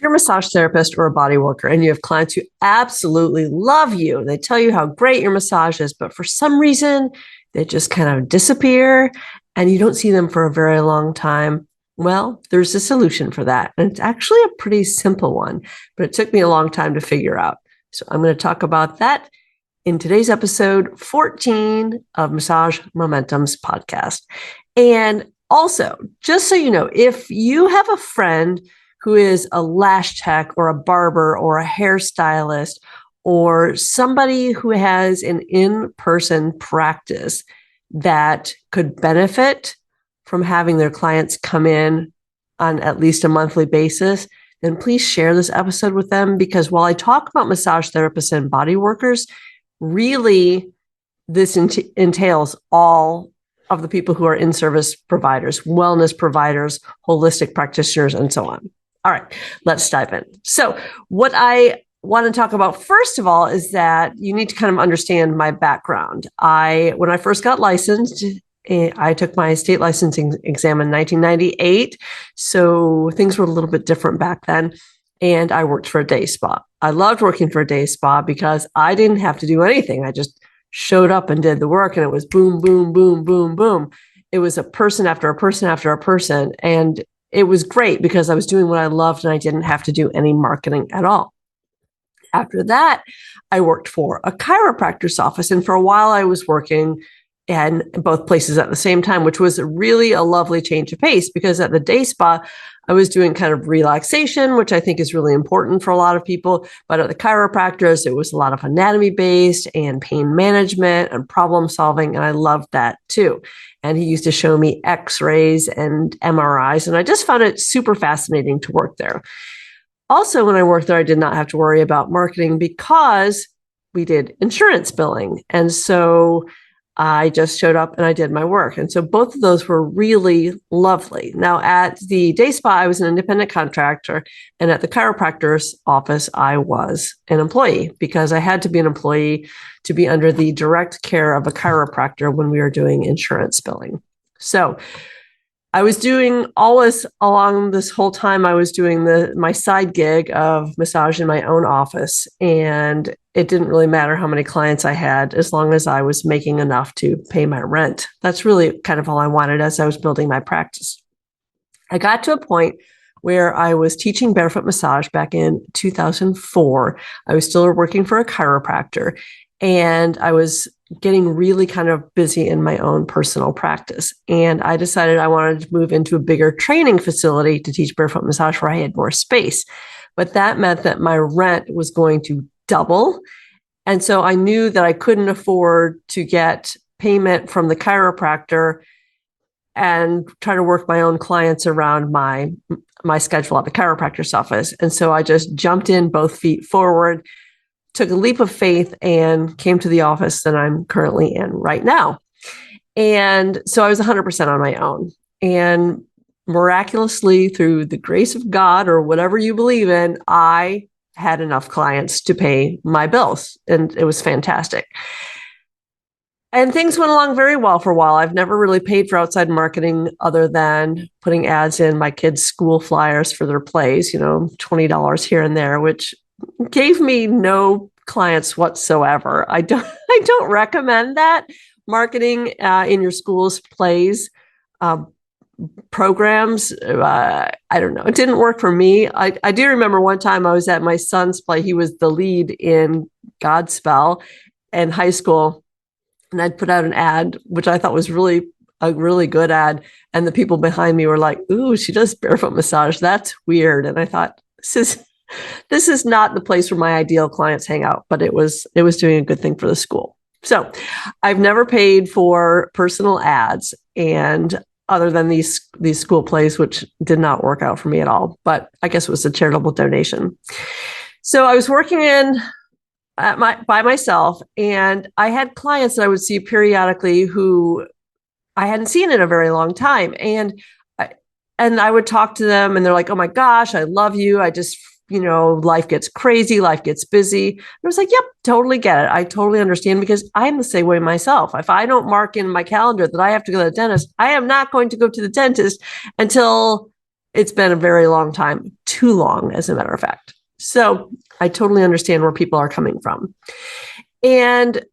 You're a massage therapist or a body worker, and you have clients who absolutely love you. They tell you how great your massage is, but for some reason, they just kind of disappear and you don't see them for a very long time. Well, there's a solution for that. And it's actually a pretty simple one, but it took me a long time to figure out. So I'm going to talk about that in today's episode 14 of Massage Momentum's podcast. And also, just so you know, if you have a friend who is a lash tech or a barber or a hairstylist or somebody who has an in-person practice that could benefit from having their clients come in on at least a monthly basis, then please share this episode with them, because while I talk about massage therapists and body workers, really this entails all of the people who are in-service providers, wellness providers, holistic practitioners, and so on. All right, let's dive in. So what I want to talk about first of all is that you need to kind of understand my background. When I first got licensed, I took my state licensing exam in 1998. So things were a little bit different back then. And I worked for a day spa. I loved working for a day spa because I didn't have to do anything. I just showed up and did the work, and it was boom, boom, boom, boom, boom. It was a person after a person after a person. And it was great because I was doing what I loved and I didn't have to do any marketing at all. After that, I worked for a chiropractor's office. And for a while, I was working in both places at the same time, which was really a lovely change of pace, because at the day spa, I was doing kind of relaxation, which I think is really important for a lot of people. But at the chiropractors, it was a lot of anatomy based and pain management and problem solving. And I loved that too. And he used to show me x-rays and MRIs. And I just found it super fascinating to work there. Also, when I worked there, I did not have to worry about marketing because we did insurance billing. And so I just showed up and I did my work. And so both of those were really lovely. Now, at the day spa, I was an independent contractor. And at the chiropractor's office, I was an employee, because I had to be an employee to be under the direct care of a chiropractor when we were doing insurance billing. So I was doing always along this whole time, I was doing my side gig of massage in my own office. And it didn't really matter how many clients I had, as long as I was making enough to pay my rent. That's really kind of all I wanted as I was building my practice. I got to a point where I was teaching barefoot massage back in 2004. I was still working for a chiropractor, and I was getting really kind of busy in my own personal practice. And I decided I wanted to move into a bigger training facility to teach barefoot massage where I had more space. But that meant that my rent was going to double. And so I knew that I couldn't afford to get payment from the chiropractor and try to work my own clients around my schedule at the chiropractor's office. And so I just jumped in both feet forward, took a leap of faith, and came to the office that I'm currently in right now. And so I was 100% on my own. And miraculously, through the grace of God or whatever you believe in, I had enough clients to pay my bills. And it was fantastic. And things went along very well for a while. I've never really paid for outside marketing other than putting ads in my kids' school flyers for their plays, $20 here and there, which gave me no clients whatsoever. I don't recommend that. Marketing in your school's plays, programs, I don't know. It didn't work for me. I do remember one time I was at my son's play. He was the lead in Godspell in high school. And I'd put out an ad, which I thought was a really good ad. And the people behind me were like, ooh, she does barefoot massage. That's weird. And I thought, this is not the place where my ideal clients hang out, but it was doing a good thing for the school. So I've never paid for personal ads, and other than these school plays, which did not work out for me at all, but I guess it was a charitable donation. So I was working by myself, and I had clients that I would see periodically who I hadn't seen in a very long time. And I would talk to them, and they're like, oh my gosh, I love you. I just, life gets crazy, life gets busy. And I was like, yep, totally get it. I totally understand, because I'm the same way myself. If I don't mark in my calendar that I have to go to the dentist, I am not going to go to the dentist until It's been a very long time, too long, as a matter of fact. So I totally understand where people are coming from. And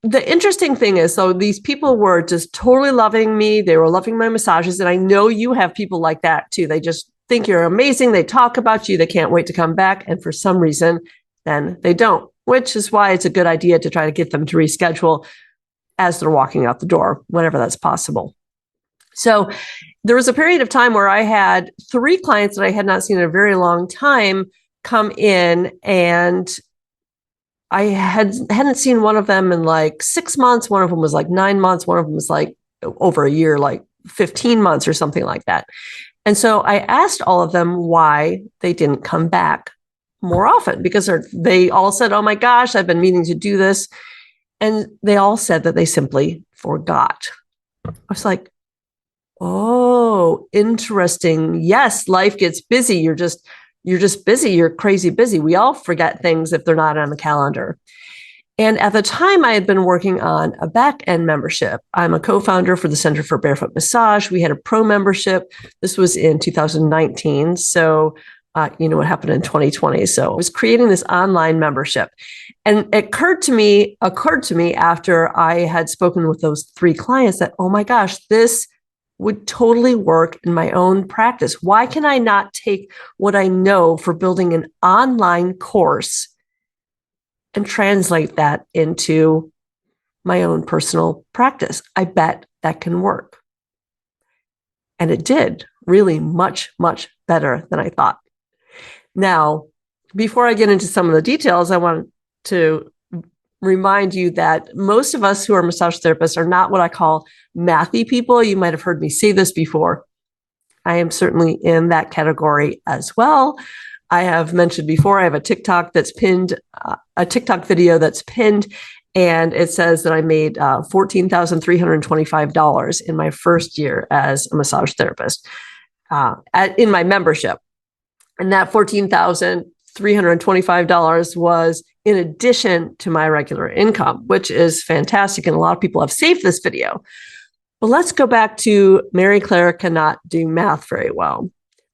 the interesting thing is, so these people were just totally loving me. They were loving my massages. And I know you have people like that too. They just think you're amazing. They talk about you. They can't wait to come back. And for some reason, then they don't, which is why it's a good idea to try to get them to reschedule as they're walking out the door, whenever that's possible. So there was a period of time where I had 3 clients that I had not seen in a very long time come in, and I hadn't seen one of them in like 6 months. One of them was like 9 months. One of them was like over a year, like 15 months or something like that. And so I asked all of them why they didn't come back more often, because they all said, oh my gosh, I've been meaning to do this. And they all said that they simply forgot. I was like, oh, interesting. Yes, life gets busy. You're just busy. You're crazy busy. We all forget things if they're not on the calendar. And at the time, I had been working on a back-end membership. I'm a co-founder for the Center for Barefoot Massage. We had a pro membership. This was in 2019. So, what happened in 2020. So I was creating this online membership. And it occurred to me after I had spoken with those 3 clients that, oh my gosh, this would totally work in my own practice. Why can I not take what I know for building an online course and translate that into my own personal practice? I bet that can work. And it did really much, much better than I thought. Now, before I get into some of the details, I want to remind you that most of us who are massage therapists are not what I call mathy people. You might have heard me say this before. I am certainly in that category as well. I have mentioned before, I have a TikTok that's pinned, a TikTok video that's pinned, and it says that I made $14,325 in my first year as a massage therapist in my membership. And that $14,325 was in addition to my regular income, which is fantastic. And a lot of people have saved this video. But let's go back to Mary Claire cannot do math very well.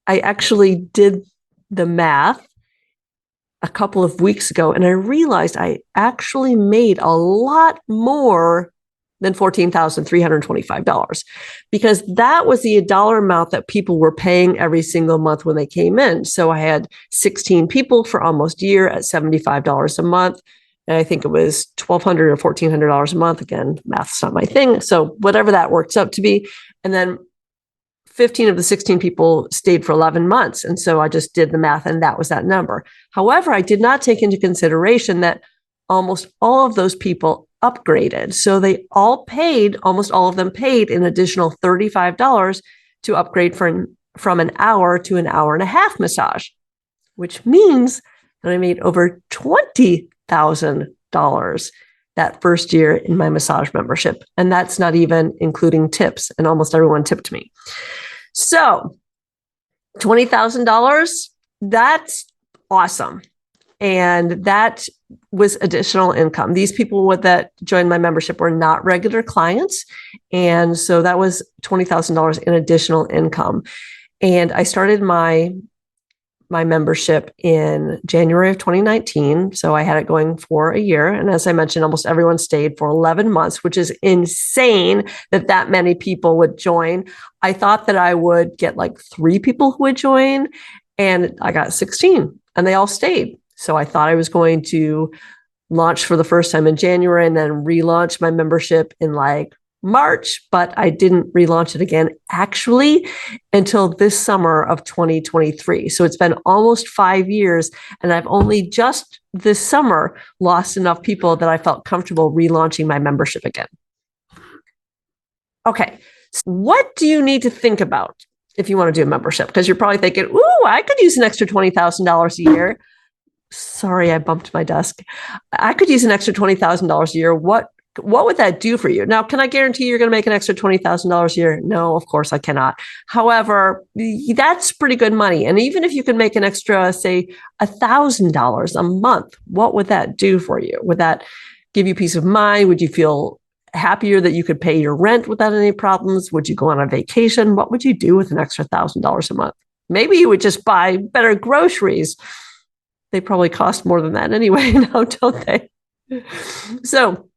I actually did the math a couple of weeks ago, and I realized I actually made a lot more than $14,325, because that was the dollar amount that people were paying every single month when they came in. So I had 16 people for almost a year at $75 a month. And I think it was $1,200 or $1,400 a month. Again, math's not my thing. So whatever that works out to be. And then 15 of the 16 people stayed for 11 months. And so I just did the math, and that was that number. However, I did not take into consideration that almost all of those people upgraded. So they all paid, almost all of them paid an additional $35 to upgrade from an hour to an hour and a half massage, which means that I made over $20,000 that first year in my massage membership. And that's not even including tips, and almost everyone tipped me. So $20,000, that's awesome. And that was additional income. These people that joined my membership were not regular clients. And so that was $20,000 in additional income. And I started my membership in January of 2019. So I had it going for a year. And as I mentioned, almost everyone stayed for 11 months, which is insane that many people would join. I thought that I would get like 3 people who would join, and I got 16, and they all stayed. So I thought I was going to launch for the first time in January and then relaunch my membership in like March, but I didn't relaunch it again actually until this summer of 2023. So it's been almost 5 years, and I've only just this summer lost enough people that I felt comfortable relaunching my membership again. Okay, so what do you need to think about if you want to do a membership? Because you're probably thinking, ooh, I could use an extra $20,000 a year. Sorry, I bumped my desk. I could use an extra $20,000 a year. What would that do for you? Now, can I guarantee you're going to make an extra $20,000 a year? No, of course I cannot. However, that's pretty good money. And even if you can make an extra, say, $1,000 a month, what would that do for you? Would that give you peace of mind? Would you feel happier that you could pay your rent without any problems? Would you go on a vacation? What would you do with an extra $1,000 a month? Maybe you would just buy better groceries. They probably cost more than that anyway, now, don't they? So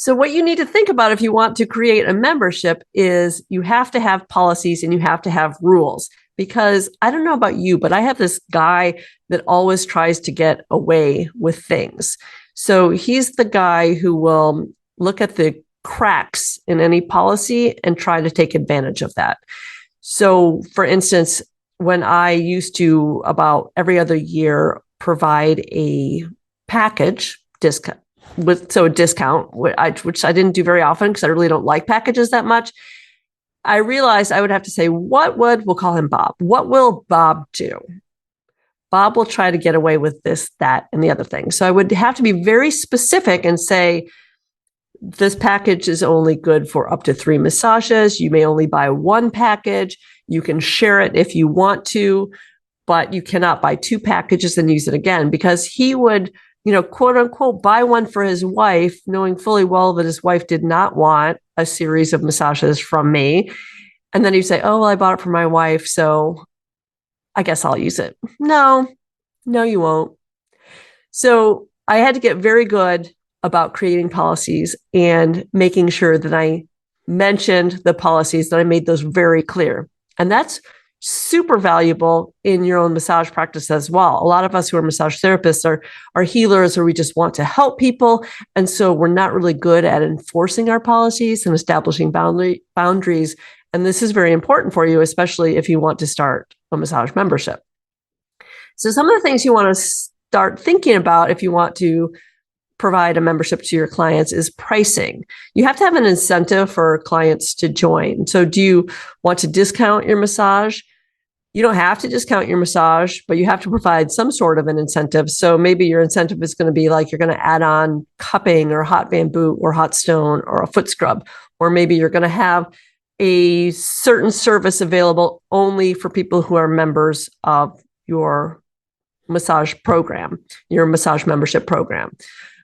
what you need to think about if you want to create a membership is you have to have policies and you have to have rules. Because I don't know about you, but I have this guy that always tries to get away with things. So he's the guy who will look at the cracks in any policy and try to take advantage of that. So for instance, when I used to about every other year provide a package discount, a discount, which I didn't do very often because I really don't like packages that much. I realized I would have to say, we'll call him Bob. What will Bob do? Bob will try to get away with this, that, and the other thing. So I would have to be very specific and say, this package is only good for up to 3 massages. You may only buy 1 package. You can share it if you want to, but you cannot buy 2 packages and use it again, because he would, quote unquote, buy one for his wife, knowing fully well that his wife did not want a series of massages from me. And then he'd say, oh, well, I bought it for my wife, so I guess I'll use it. No, you won't. So I had to get very good about creating policies and making sure that I mentioned the policies, that I made those very clear. And that's super valuable in your own massage practice as well. A lot of us who are massage therapists are healers, or we just want to help people. And so we're not really good at enforcing our policies and establishing boundaries. And this is very important for you, especially if you want to start a massage membership. So some of the things you want to start thinking about if you want to provide a membership to your clients is pricing. You have to have an incentive for clients to join. So do you want to discount your massage? You don't have to discount your massage, but you have to provide some sort of an incentive. So maybe your incentive is going to be like, you're going to add on cupping or hot bamboo or hot stone or a foot scrub, or maybe you're going to have a certain service available only for people who are members of your massage program, your massage membership program.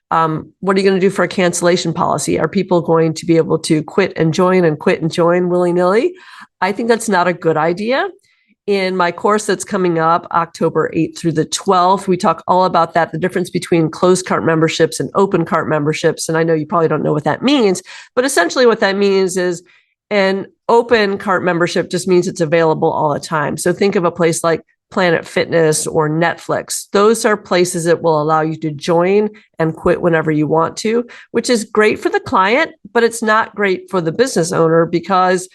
What are you going to do for a cancellation policy? Are people going to be able to quit and join willy-nilly? I think that's not a good idea. In my course that's coming up October 8th through the 12th, we talk all about that, the difference between closed cart memberships and open cart memberships. And I know you probably don't know what that means, but essentially what that means is an open cart membership just means it's available all the time. So think of a place like Planet Fitness or Netflix. Those are places that will allow you to join and quit whenever you want to, which is great for the client, but it's not great for the business owner because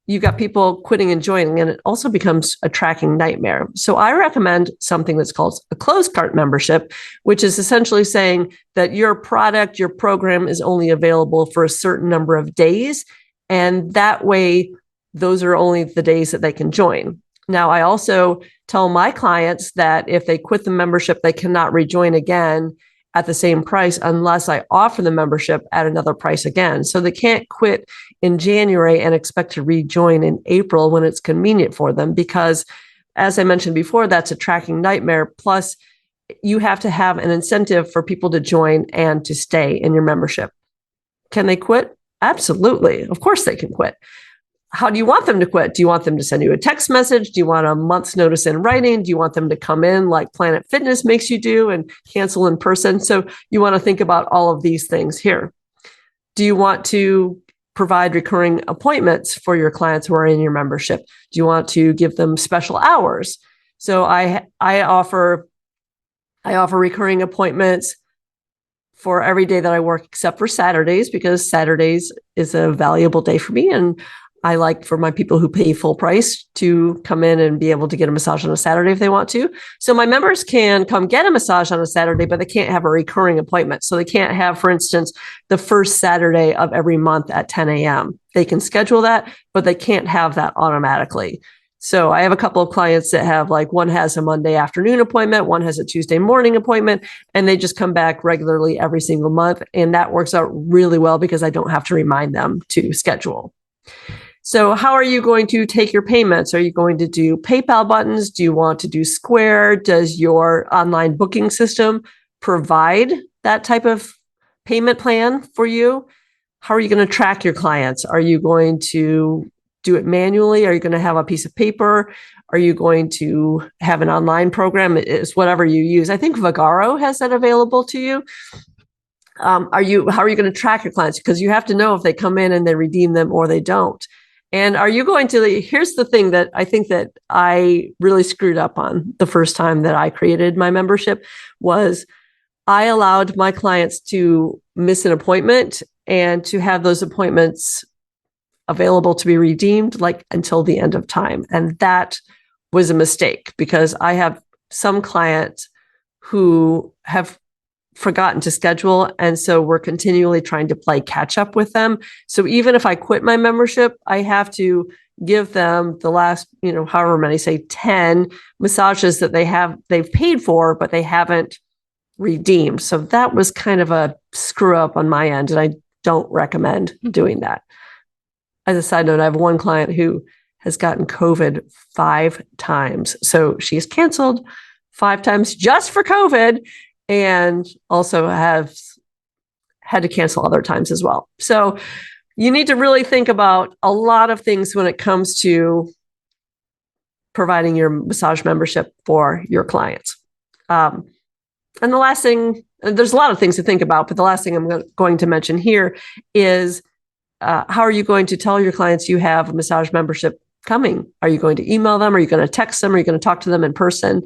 you've got people quitting and joining, and it also becomes a tracking nightmare. So I recommend something that's called a closed cart membership, which is essentially saying that your product, your program is only available for a certain number of days. And that way, those are only the days that they can join. Now, I also tell my clients that if they quit the membership, they cannot rejoin again at the same price unless I offer the membership at another price again. So they can't quit in January and expect to rejoin in April when it's convenient for them, because as I mentioned before, that's a tracking nightmare. Plus, you have to have an incentive for people to join and to stay in your membership. Can they quit? Absolutely. Of course they can quit. How do you want them to quit? Do you want them to send you a text message? Do you want a month's notice in writing? Do you want them to come in like Planet Fitness makes you do and cancel in person? So you want to think about all of these things here. Do you want to provide recurring appointments for your clients who are in your membership? Do you want to give them special hours? So I offer recurring appointments for every day that I work except for Saturdays, because Saturdays is a valuable day for me. And I like for my people who pay full price to come in and be able to get a massage on a Saturday if they want to. So my members can come get a massage on a Saturday, but they can't have a recurring appointment. So they can't have, for instance, the first Saturday of every month at 10 a.m. They can schedule that, but they can't have that automatically. So I have a couple of clients that have, like, one has a Monday afternoon appointment, one has a Tuesday morning appointment, and they just come back regularly every single month. And that works out really well because I don't have to remind them to schedule. So how are you going to take your payments? Are you going to do PayPal buttons? Do you want to do Square? Does your online booking system provide that type of payment plan for you? How are you going to track your clients? Are you going to do it manually? Are you going to have a piece of paper? Are you going to have an online program? It's whatever you use. I think Vagaro has that available to you. How are you going to track your clients? Because you have to know if they come in and they redeem them or they don't. And are you going to, here's the thing that I think that I really screwed up on the first time that I created my membership was I allowed my clients to miss an appointment and to have those appointments available to be redeemed like until the end of time. And that was a mistake because I have some clients who have forgotten to schedule. And so we're continually trying to play catch up with them. So even if I quit my membership, I have to give them the last, however many, say 10 massages that they've paid for, but they haven't redeemed. So that was kind of a screw up on my end. And I don't recommend doing that. As a side note, I have one client who has gotten COVID 5 times. So she's canceled 5 times just for COVID and also have had to cancel other times as well. So you need to really think about a lot of things when it comes to providing your massage membership for your clients. And the last thing, there's a lot of things to think about, but the last thing I'm going to mention here is how are you going to tell your clients you have a massage membership coming? Are you going to email them? Are you going to text them? Are you going to talk to them in person?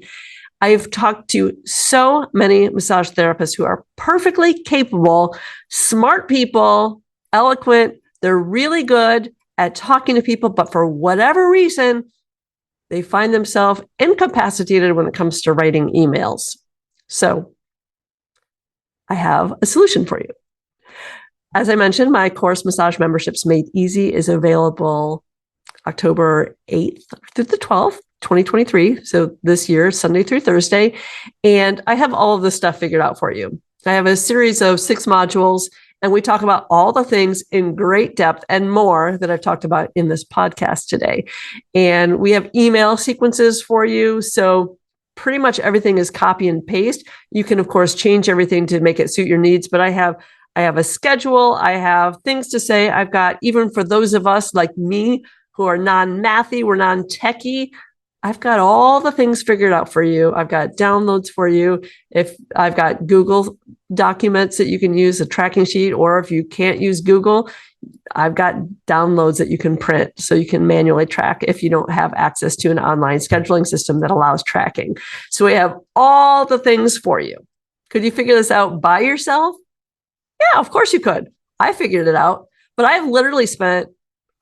I've talked to so many massage therapists who are perfectly capable, smart people, eloquent. They're really good at talking to people, but for whatever reason, they find themselves incapacitated when it comes to writing emails. So I have a solution for you. As I mentioned, my course Massage Memberships Made Easy is available October 8th through the 12th. 2023. So this year, Sunday through Thursday. And I have all of this stuff figured out for you. I have a series of 6 modules, and we talk about all the things in great depth and more that I've talked about in this podcast today. And we have email sequences for you. So pretty much everything is copy and paste. You can, of course, change everything to make it suit your needs, but I have a schedule. I have things to say. I've got, even for those of us like me who are non-mathy, we're non-techie, I've got all the things figured out for you. I've got downloads for you. If I've got Google documents that you can use, a tracking sheet, or if you can't use Google, I've got downloads that you can print so you can manually track if you don't have access to an online scheduling system that allows tracking. So we have all the things for you. Could you figure this out by yourself? Yeah, of course you could. I figured it out, but I've literally spent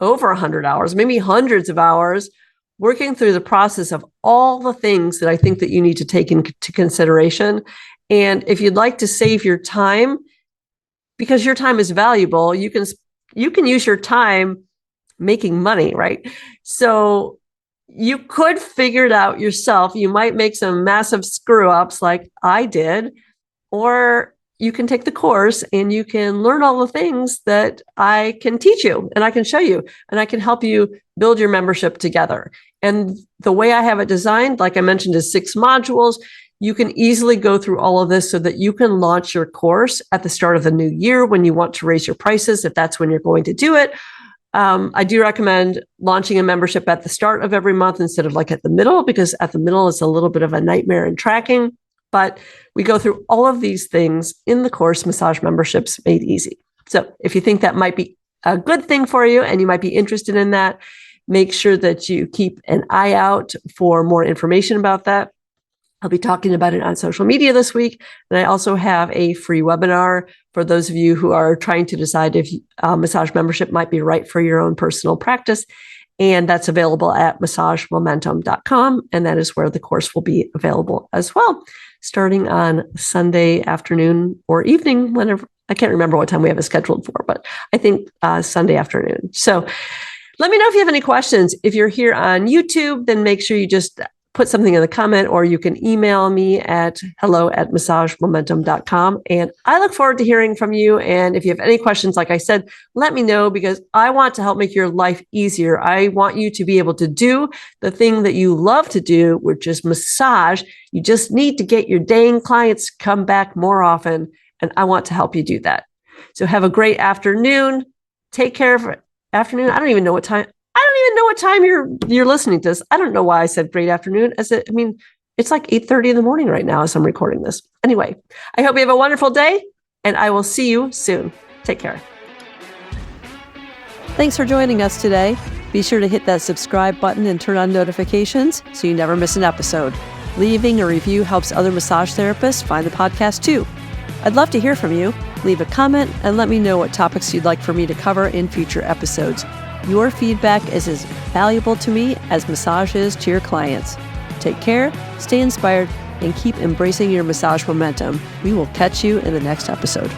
over 100 hours, maybe hundreds of hours working through the process of all the things that I think that you need to take into consideration. And if you'd like to save your time, because your time is valuable, you can use your time making money, right? So you could figure it out yourself. You might make some massive screw ups like I did, or you can take the course and you can learn all the things that I can teach you and I can show you and I can help you build your membership together. And the way I have it designed, like I mentioned, is 6 modules. You can easily go through all of this so that you can launch your course at the start of the new year when you want to raise your prices, if that's when you're going to do it. I do recommend launching a membership at the start of every month instead of like at the middle, because at the middle it's a little bit of a nightmare in tracking. But we go through all of these things in the course, Massage Memberships Made Easy. So if you think that might be a good thing for you and you might be interested in that, make sure that you keep an eye out for more information about that. I'll be talking about it on social media this week. And I also have a free webinar for those of you who are trying to decide if massage membership might be right for your own personal practice. And that's available at massagemomentum.com. And that is where the course will be available as well, starting on Sunday afternoon or evening, whenever. I can't remember what time we have it scheduled for, but I think Sunday afternoon. So let me know if you have any questions. If you're here on YouTube, then make sure you just put something in the comment, or you can email me at hello@massagemomentum.com. And I look forward to hearing from you. And if you have any questions, like I said, let me know, because I want to help make your life easier. I want you to be able to do the thing that you love to do, which is massage. You just need to get your dang clients to come back more often. And I want to help you do that. So have a great afternoon. Take care of afternoon. I don't even know what time. I don't even know what time you're listening to this. I don't know why I said great afternoon. It's like 8:30 in the morning right now as I'm recording this. Anyway, I hope you have a wonderful day, and I will see you soon. Take care. Thanks for joining us today. Be sure to hit that subscribe button and turn on notifications so you never miss an episode. Leaving a review helps other massage therapists find the podcast too. I'd love to hear from you. Leave a comment and let me know what topics you'd like for me to cover in future episodes. Your feedback is as valuable to me as massage is to your clients. Take care, stay inspired, and keep embracing your massage momentum. We will catch you in the next episode.